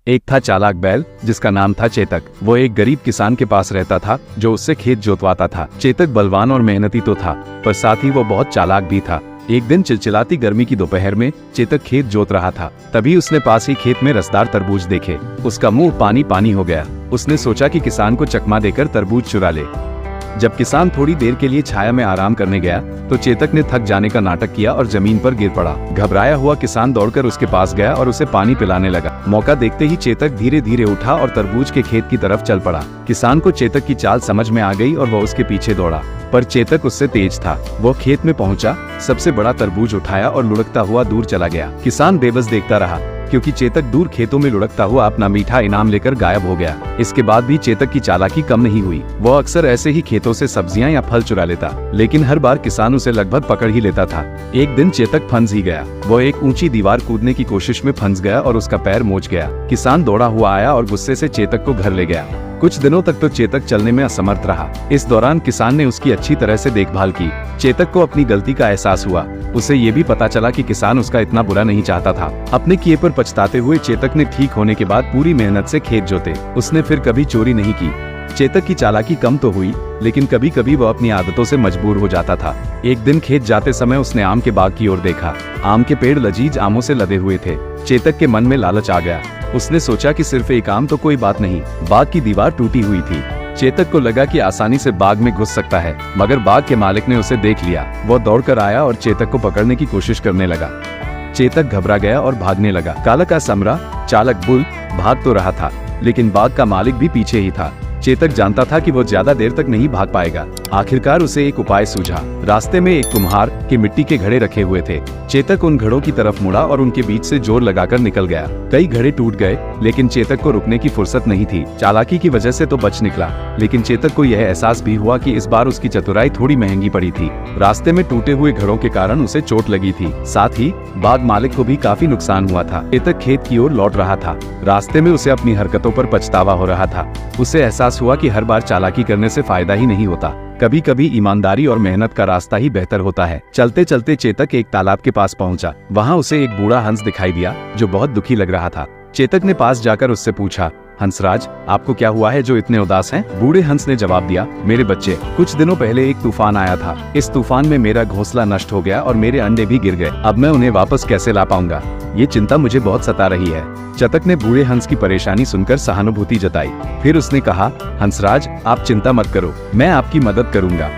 एक था चालाक बैल जिसका नाम था चेतक। वो एक गरीब किसान के पास रहता था जो उससे खेत जोतवाता था। चेतक बलवान और मेहनती तो था, पर साथ ही वो बहुत चालाक भी था। एक दिन चिलचिलाती गर्मी की दोपहर में चेतक खेत जोत रहा था। तभी उसने पास ही खेत में रसदार तरबूज देखे। उसका मुंह पानी पानी हो गया। उसने सोचा कि किसान को चकमा देकर तरबूज चुरा ले। जब किसान थोड़ी देर के लिए छाया में आराम करने गया तो चेतक ने थक जाने का नाटक किया और जमीन पर गिर पड़ा। घबराया हुआ किसान दौड़कर उसके पास गया और उसे पानी पिलाने लगा। मौका देखते ही चेतक धीरे धीरे उठा और तरबूज के खेत की तरफ चल पड़ा। किसान को चेतक की चाल समझ में आ गई और वह उसके पीछे दौड़ा, पर चेतक उससे तेज था। वो खेत में पहुंचा, सबसे बड़ा तरबूज उठाया और लुढ़कता हुआ दूर चला गया। किसान बेबस देखता रहा क्योंकि चेतक दूर खेतों में लुढ़कता हुआ अपना मीठा इनाम लेकर गायब हो गया। इसके बाद भी चेतक की चालाकी कम नहीं हुई। वो अक्सर ऐसे ही खेतों से सब्जियां या फल चुरा लेता, लेकिन हर बार किसान उसे लगभग पकड़ ही लेता था। एक दिन चेतक फंस ही गया। वो एक ऊंची दीवार कूदने की कोशिश में फंस गया और उसका पैर मोच गया। किसान दौड़ा हुआ आया और गुस्से से चेतक को घर ले गया। कुछ दिनों तक तो चेतक चलने में असमर्थ रहा। इस दौरान किसान ने उसकी अच्छी तरह से देखभाल की। चेतक को अपनी गलती का एहसास हुआ। उसे ये भी पता चला कि किसान उसका इतना बुरा नहीं चाहता था। अपने किए पर पछताते हुए चेतक ने ठीक होने के बाद पूरी मेहनत से खेत जोते। उसने फिर कभी चोरी नहीं की। चेतक की चालाकी कम तो हुई, लेकिन कभी कभी वह अपनी आदतों से मजबूर हो जाता था। एक दिन खेत जाते समय उसने आम के बाग की ओर देखा। आम के पेड़ लजीज आमों से लदे हुए थे। चेतक के मन में लालच आ गया। उसने सोचा कि सिर्फ एक आम तो कोई बात नहीं। बाग की दीवार टूटी हुई थी। चेतक को लगा कि आसानी से बाग में घुस सकता है, मगर बाग के मालिक ने उसे देख लिया। वो दौड़कर आया और चेतक को पकड़ने की कोशिश करने लगा। चेतक घबरा गया और भागने लगा। काला का समरा चालक बुल भाग तो रहा था, लेकिन बाग का मालिक भी पीछे ही था। चेतक जानता था कि वो ज्यादा देर तक नहीं भाग पाएगा। आखिरकार उसे एक उपाय सूझा। रास्ते में एक कुम्हार के मिट्टी के घड़े रखे हुए थे। चेतक उन घड़ों की तरफ मुड़ा और उनके बीच से जोर लगाकर निकल गया। कई घड़े टूट गए, लेकिन चेतक को रुकने की फुर्सत नहीं थी। चालाकी की वजह से तो बच निकला, लेकिन चेतक को यह एहसास भी हुआ कि इस बार उसकी चतुराई थोड़ी महंगी पड़ी थी। रास्ते में टूटे हुए घड़ों के कारण उसे चोट लगी थी। साथ ही बाग मालिक को भी काफी नुकसान हुआ था। चेतक खेत की ओर लौट रहा था। रास्ते में उसे अपनी हरकतों पर पछतावा हो रहा था। उसे एहसास हुआ कि हर बार चालाकी करने से फायदा ही नहीं होता। कभी कभी ईमानदारी और मेहनत का रास्ता ही बेहतर होता है। चलते चलते चेतक एक तालाब के पास पहुंचा। वहां उसे एक बूढ़ा हंस दिखाई दिया जो बहुत दुखी लग रहा था। चेतक ने पास जाकर उससे पूछा, हंसराज, आपको क्या हुआ है जो इतने उदास हैं? बूढ़े हंस ने जवाब दिया, मेरे बच्चे, कुछ दिनों पहले एक तूफान आया था। इस तूफान में मेरा घोंसला नष्ट हो गया और मेरे अंडे भी गिर गए। अब मैं उन्हें वापस कैसे ला पाऊंगा? ये चिंता मुझे बहुत सता रही है। चेतक ने बूढ़े हंस की परेशानी सुनकर सहानुभूति जताई। फिर उसने कहा, हंसराज, आप चिंता मत करो, मैं आपकी मदद करूंगा।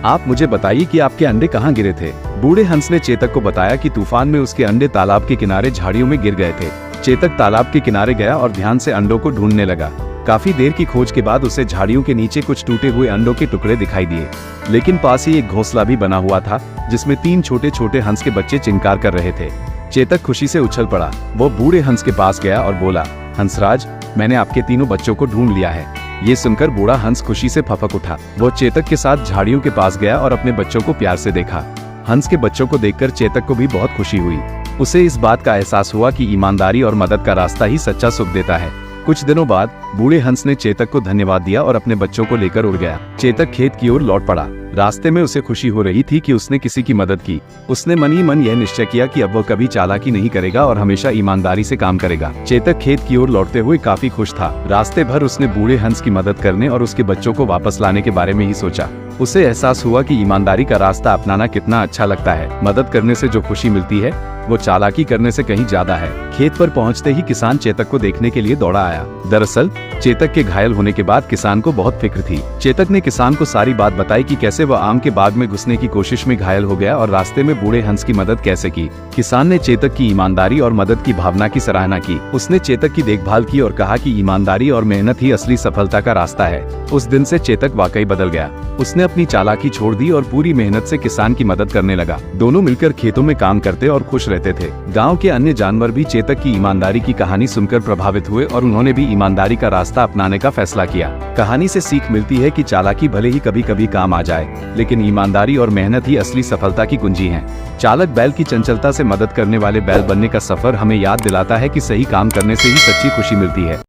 आप मुझे बताइए कि आपके अंडे कहाँ गिरे थे? बूढ़े हंस ने चेतक को बताया कि तूफान में उसके अंडे तालाब के किनारे झाड़ियों में गिर गए थे। चेतक तालाब के किनारे गया और ध्यान से अंडों को ढूंढने लगा। काफी देर की खोज के बाद उसे झाड़ियों के नीचे कुछ टूटे हुए अंडों के टुकड़े दिखाई दिए, लेकिन पास ही एक घोंसला भी बना हुआ था जिसमें 3 छोटे छोटे हंस के बच्चे चिंकार कर रहे थे। चेतक खुशी से उछल पड़ा। वो बूढ़े हंस के पास गया और बोला, हंसराज, मैंने आपके तीनों बच्चों को ढूंढ लिया है। ये सुनकर बूढ़ा हंस खुशी से फपक उठा। वो चेतक के साथ झाड़ियों के पास गया और अपने बच्चों को प्यार से देखा। हंस के बच्चों को देखकर चेतक को भी बहुत खुशी हुई। उसे इस बात का एहसास हुआ कि ईमानदारी और मदद का रास्ता ही सच्चा सुख देता है। कुछ दिनों बाद बूढ़े हंस ने चेतक को धन्यवाद दिया और अपने बच्चों को लेकर उड़ गया। चेतक खेत की ओर लौट पड़ा। रास्ते में उसे खुशी हो रही थी कि उसने किसी की मदद की। उसने मन ही मन यह निश्चय किया कि अब वो कभी चालाकी नहीं करेगा और हमेशा ईमानदारी से काम करेगा। चेतक खेत की ओर लौटते हुए काफी खुश था। रास्ते भर उसने बूढ़े हंस की मदद करने और उसके बच्चों को वापस लाने के बारे में ही सोचा। उसे एहसास हुआ कि ईमानदारी का रास्ता अपनाना कितना अच्छा लगता है। मदद करने से जो खुशी मिलती है वो चालाकी करने से कहीं ज्यादा है। खेत पर पहुंचते ही किसान चेतक को देखने के लिए दौड़ा आया। दरअसल चेतक के घायल होने के बाद किसान को बहुत फिक्र थी। चेतक ने किसान को सारी बात बताई कि कैसे वह आम के बाग में घुसने की कोशिश में घायल हो गया और रास्ते में बूढ़े हंस की मदद कैसे की। किसान ने चेतक की ईमानदारी और मदद की भावना की सराहना की। उसने चेतक की देखभाल की और कहा कि ईमानदारी और मेहनत ही असली सफलता का रास्ता है। उस दिन से चेतक वाकई बदल गया। उसने अपनी चालाकी छोड़ दी और पूरी मेहनत से किसान की मदद करने लगा। दोनों मिलकर खेतों में काम करते और खुश रहते थे। गांव के अन्य जानवर भी चेतक की ईमानदारी की कहानी सुनकर प्रभावित हुए और उन्होंने भी ईमानदारी का रास्ता अपनाने का फैसला किया। कहानी से सीख मिलती है कि चालाकी भले ही कभी कभी काम आ जाए, लेकिन ईमानदारी और मेहनत ही असली सफलता की कुंजी है। चालक बैल की चंचलता से मदद करने वाले बैल बनने का सफर हमें याद दिलाता है कि सही काम करने से ही सच्ची खुशी मिलती है।